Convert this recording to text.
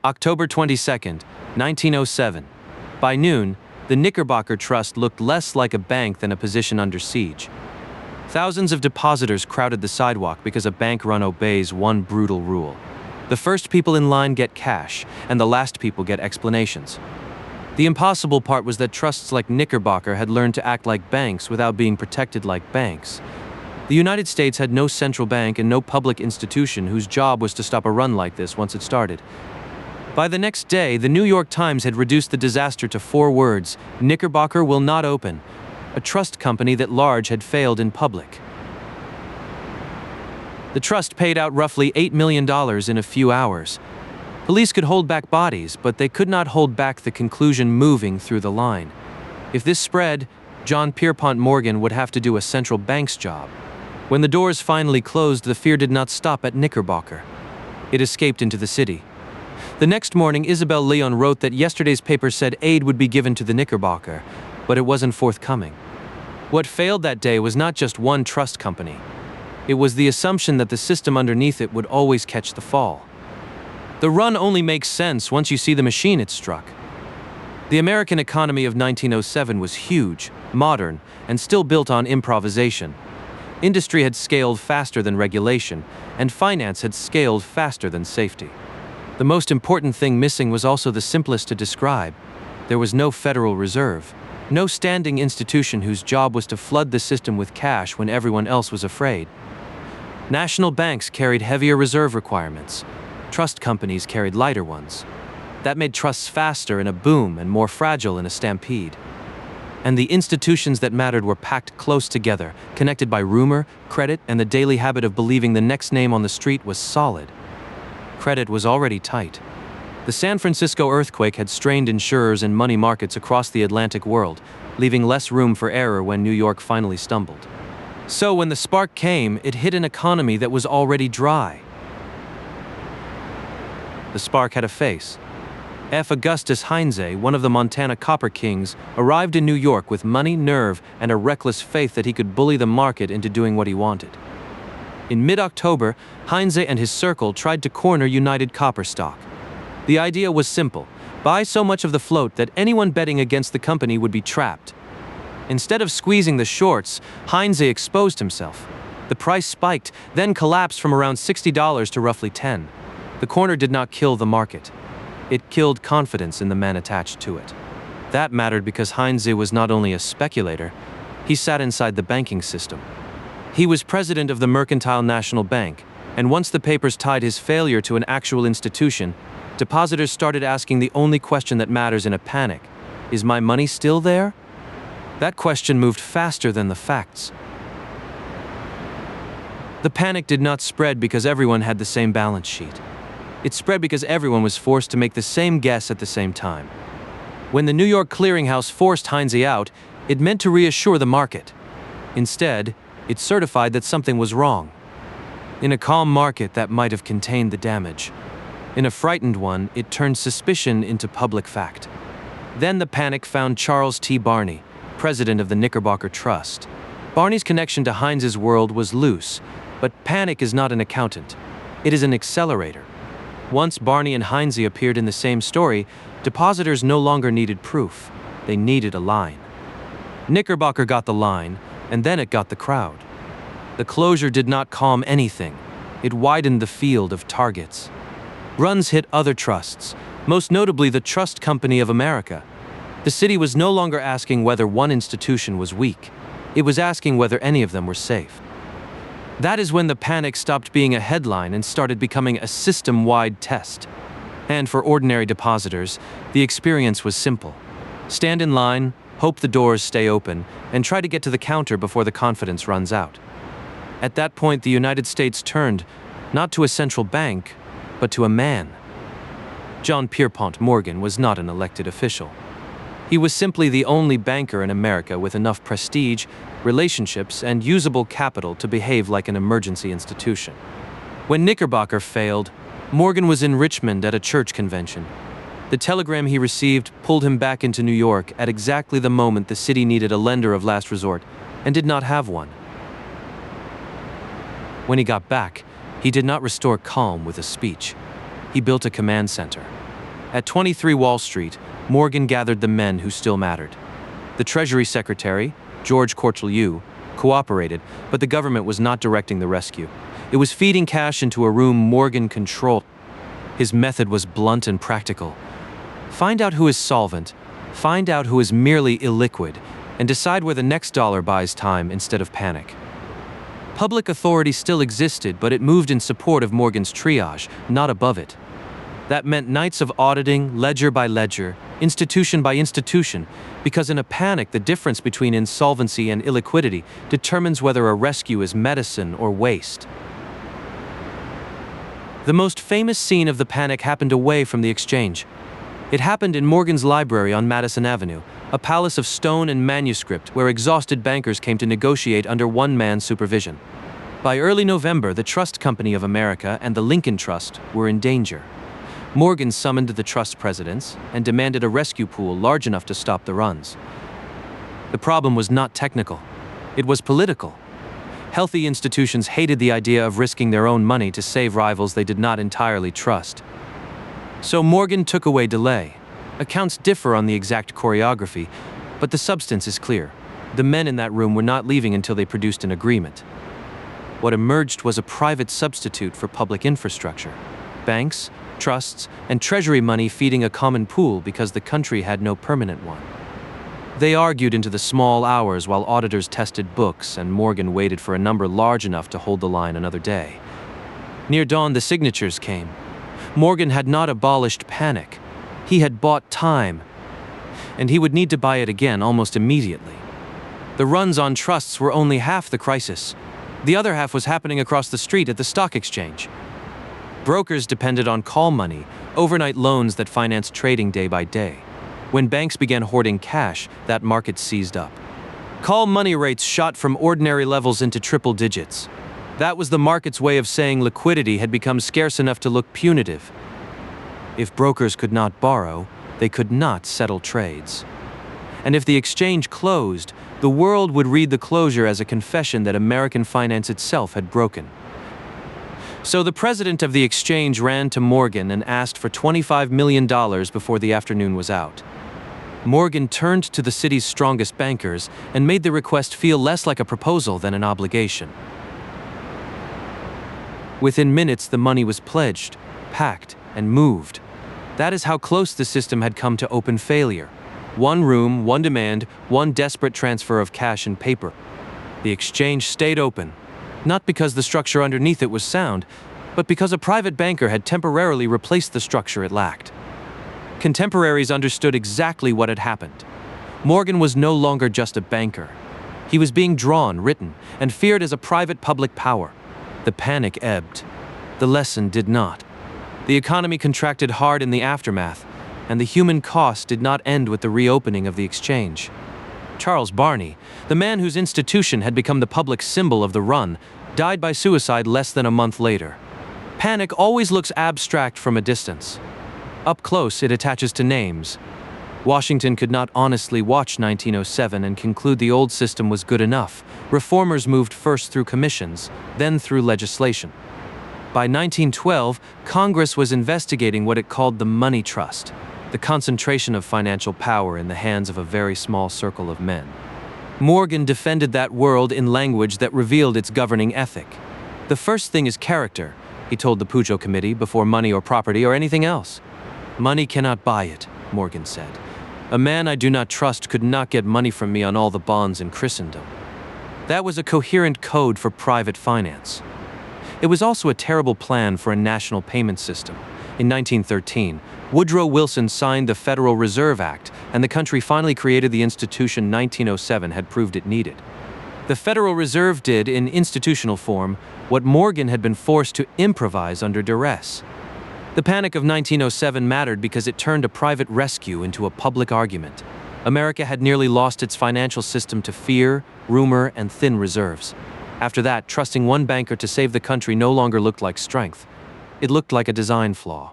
October 22nd, 1907. By noon, the Knickerbocker Trust looked less like a bank than a position under siege. Thousands of depositors crowded the sidewalk because a bank run obeys one brutal rule. The first people in line get cash, and the last people get explanations. The impossible part was that trusts like Knickerbocker had learned to act like banks without being protected like banks. The United States had no central bank and no public institution whose job was to stop a run like this once it started. By the next day, the New York Times had reduced the disaster to 4 words: Knickerbocker will not open. A trust company that large had failed in public. The trust paid out roughly $8 million in a few hours. Police could hold back bodies, but they could not hold back the conclusion moving through the line. If this spread, John Pierpont Morgan would have to do a central bank's job. When the doors finally closed, the fear did not stop at Knickerbocker. It escaped into the city. The next morning, Isabel Leon wrote that yesterday's paper said aid would be given to the Knickerbocker, but it wasn't forthcoming. What failed that day was not just one trust company. It was the assumption that the system underneath it would always catch the fall. The run only makes sense once you see the machine it struck. The American economy of 1907 was huge, modern, and still built on improvisation. Industry had scaled faster than regulation, and finance had scaled faster than safety. The most important thing missing was also the simplest to describe. There was no Federal Reserve, no standing institution whose job was to flood the system with cash when everyone else was afraid. National banks carried heavier reserve requirements. Trust companies carried lighter ones. That made trusts faster in a boom and more fragile in a stampede. And the institutions that mattered were packed close together, connected by rumor, credit, and the daily habit of believing the next name on the street was solid. Credit was already tight. The San Francisco earthquake had strained insurers and money markets across the Atlantic world, leaving less room for error when New York finally stumbled. So when the spark came, it hit an economy that was already dry. The spark had a face. F. Augustus Heinze, one of the Montana Copper Kings, arrived in New York with money, nerve, and a reckless faith that he could bully the market into doing what he wanted. In mid-October, Heinze and his circle tried to corner United Copper stock. The idea was simple: buy so much of the float that anyone betting against the company would be trapped. Instead of squeezing the shorts, Heinze exposed himself. The price spiked, then collapsed from around $60 to roughly $10. The corner did not kill the market. It killed confidence in the man attached to it. That mattered because Heinze was not only a speculator, he sat inside the banking system. He was president of the Mercantile National Bank, and once the papers tied his failure to an actual institution, depositors started asking the only question that matters in a panic: is my money still there? That question moved faster than the facts. The panic did not spread because everyone had the same balance sheet. It spread because everyone was forced to make the same guess at the same time. When the New York clearinghouse forced Heinze out, it meant to reassure the market. Instead, it certified that something was wrong. In a calm market, that might have contained the damage. In a frightened one, it turned suspicion into public fact. Then the panic found Charles T. Barney, president of the Knickerbocker Trust. Barney's connection to Heinze's world was loose, but panic is not an accountant. It is an accelerator. Once Barney and Heinze appeared in the same story, depositors no longer needed proof. They needed a line. Knickerbocker got the line, and then it got the crowd. The closure did not calm anything. It widened the field of targets. Runs hit other trusts, most notably the Trust Company of America. The city was no longer asking whether one institution was weak. It was asking whether any of them were safe. That is when the panic stopped being a headline and started becoming a system-wide test. And for ordinary depositors, the experience was simple. Stand in line, hope the doors stay open, and try to get to the counter before the confidence runs out. At that point, the United States turned, not to a central bank, but to a man. John Pierpont Morgan was not an elected official. He was simply the only banker in America with enough prestige, relationships, and usable capital to behave like an emergency institution. When Knickerbocker failed, Morgan was in Richmond at a church convention. The telegram he received pulled him back into New York at exactly the moment the city needed a lender of last resort and did not have one. When he got back, he did not restore calm with a speech. He built a command center. At 23 Wall Street, Morgan gathered the men who still mattered. The Treasury Secretary, George Cortelyou, cooperated, but the government was not directing the rescue. It was feeding cash into a room Morgan controlled. His method was blunt and practical. Find out who is solvent, find out who is merely illiquid, and decide where the next dollar buys time instead of panic. Public authority still existed, but it moved in support of Morgan's triage, not above it. That meant nights of auditing, ledger by ledger, institution by institution, because in a panic, the difference between insolvency and illiquidity determines whether a rescue is medicine or waste. The most famous scene of the panic happened away from the exchange. It happened in Morgan's library on Madison Avenue, a palace of stone and manuscript where exhausted bankers came to negotiate under one man's supervision. By early November, the Trust Company of America and the Lincoln Trust were in danger. Morgan summoned the trust presidents and demanded a rescue pool large enough to stop the runs. The problem was not technical. It was political. Healthy institutions hated the idea of risking their own money to save rivals they did not entirely trust. So Morgan took away delay. Accounts differ on the exact choreography, but the substance is clear. The men in that room were not leaving until they produced an agreement. What emerged was a private substitute for public infrastructure. Banks, trusts, and treasury money feeding a common pool because the country had no permanent one. They argued into the small hours while auditors tested books and Morgan waited for a number large enough to hold the line another day. Near dawn, the signatures came. Morgan had not abolished panic. He had bought time, and he would need to buy it again almost immediately. The runs on trusts were only half the crisis. The other half was happening across the street at the stock exchange. Brokers depended on call money, overnight loans that financed trading day by day. When banks began hoarding cash, that market seized up. Call money rates shot from ordinary levels into triple digits. That was the market's way of saying liquidity had become scarce enough to look punitive. If brokers could not borrow, they could not settle trades. And if the exchange closed, the world would read the closure as a confession that American finance itself had broken. So the president of the exchange ran to Morgan and asked for $25 million before the afternoon was out. Morgan turned to the city's strongest bankers and made the request feel less like a proposal than an obligation. Within minutes, the money was pledged, packed, and moved. That is how close the system had come to open failure. One room, one demand, one desperate transfer of cash and paper. The exchange stayed open, not because the structure underneath it was sound, but because a private banker had temporarily replaced the structure it lacked. Contemporaries understood exactly what had happened. Morgan was no longer just a banker. He was being drawn, written, and feared as a private public power. The panic ebbed. The lesson did not. The economy contracted hard in the aftermath, and the human cost did not end with the reopening of the exchange. Charles Barney, the man whose institution had become the public symbol of the run, died by suicide less than a month later. Panic always looks abstract from a distance. Up close, it attaches to names. Washington could not honestly watch 1907 and conclude the old system was good enough. Reformers moved first through commissions, then through legislation. By 1912, Congress was investigating what it called the money trust, the concentration of financial power in the hands of a very small circle of men. Morgan defended that world in language that revealed its governing ethic. The first thing is character, he told the Pujo Committee, before money or property or anything else. Money cannot buy it, Morgan said. A man I do not trust could not get money from me on all the bonds in Christendom. That was a coherent code for private finance. It was also a terrible plan for a national payment system. In 1913, Woodrow Wilson signed the Federal Reserve Act, and the country finally created the institution 1907 had proved it needed. The Federal Reserve did, in institutional form, what Morgan had been forced to improvise under duress. The panic of 1907 mattered because it turned a private rescue into a public argument. America had nearly lost its financial system to fear, rumor, and thin reserves. After that, trusting one banker to save the country no longer looked like strength. It looked like a design flaw.